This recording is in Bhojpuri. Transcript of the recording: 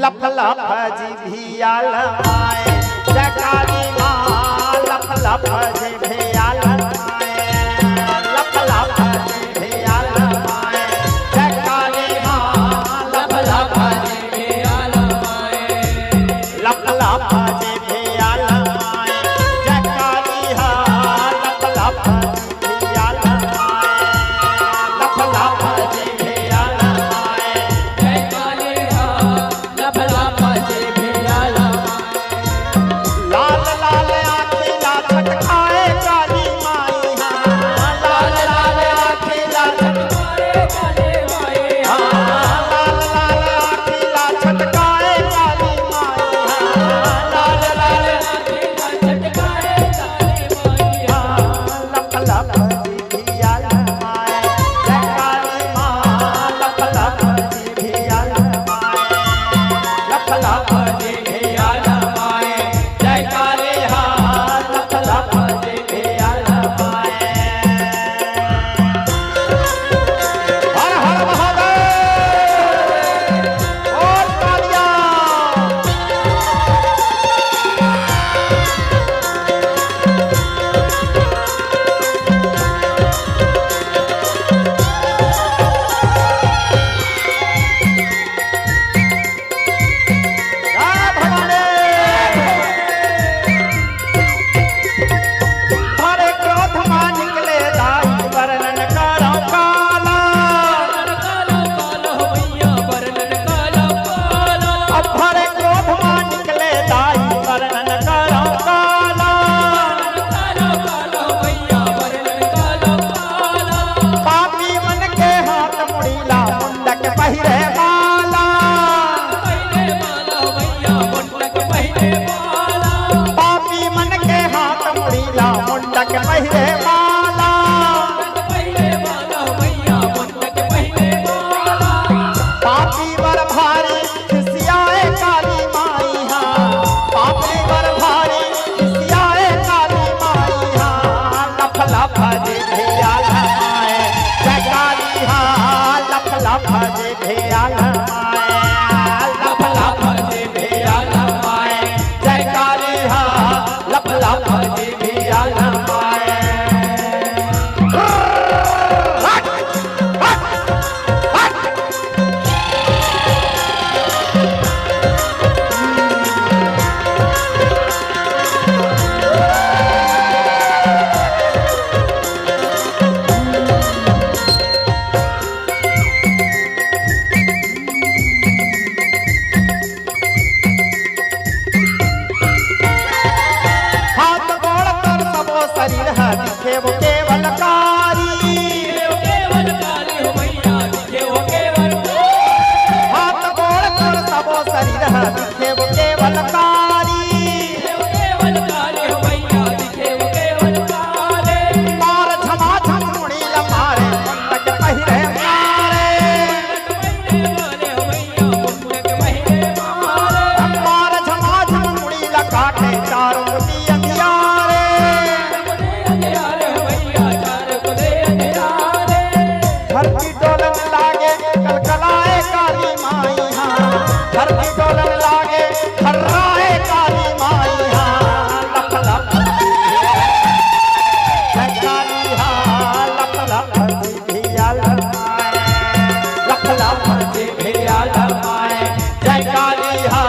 लफ लफ जिभिया लमाए जय काली माँ लफ लफ जिभिया लमाए लफ लफ जिभिया लमाए जय काली माँ लफ लफ जिभिया लमाए लफ लफ जिभिया लमाए जय काली हाँ लफ लफ जिभिया लमाए लफ लफ जिभिया लमाए जय काली हाँ लफ लफ जिभिया लमाए लाल लाल आखिला छटकाए काली माई हाँ लाल लाल आखिला छटकाए काली माई हाँ लाल लाल आखिला छटकाए काली माई हाँ लाल लाल छटकाए काली माई हाँ लफ लफ जिभिया लमाए जय काली माँ लफ लफ जिभिया लमाए लफ लफ जिभिया लमाए जय काली हाँ लफ लफ जिभिया लमाए हर हर महादेव और तालियां जय भवानी भरे क्रोध मां निकले दाई वर्णन करो काला काला काला भैया वर्णन काला काला अब भरे क्रोध मां निकले दाई वर्णन करो काला काला काला भैया वर्णन काला काला पापी मन के हाथ मुड़ीला मुंडक पहिरे माला पहले माला भैया मुंडक पहले माला पापी मन के हाथ मुड़ीला मुंडक पहिरे माला पहले माला भैया मुंडक पहले माला पापी वर भारी खिसियाए काली माई हाँ पापी वर भारी खिसियाए काली माई हाँ लफ लफ जिभिया लमाए जय काली हाँ लफ लफ जिभिया लमाए लफ लफ जिभिया लमाए जय काली हाँ लफ लफ जिभिया लमाए हट हट हट हाथ गोड़ कर सबो शरीर है दिखे वो केवल कारी केवल काली हो भैया दिखे वो केवल हाथ गोड़ कर सबो शरीर है दिखे वो केवल कारी केवल काली हो भैया दिखे वो केवल काले मार झमा झम मुड़ी लमारे मुंडक पहिरे मारे पहले माले हो भैया मुंडक पहले माले मार झमा झम मुड़ी लकाटे चारों मुड़ी अंधियारे अंधियारे हो भैया चार कुदे अंधियारे धरती डोलन लागे कलकलाए काली माई हाँ धरती डोलन लागे खर्राए काली माई हाँ लफ लफ जय काली हाँ लफ लफ जिभिया लमाए लफ लफ जिभिया लमाए जय काली हाँ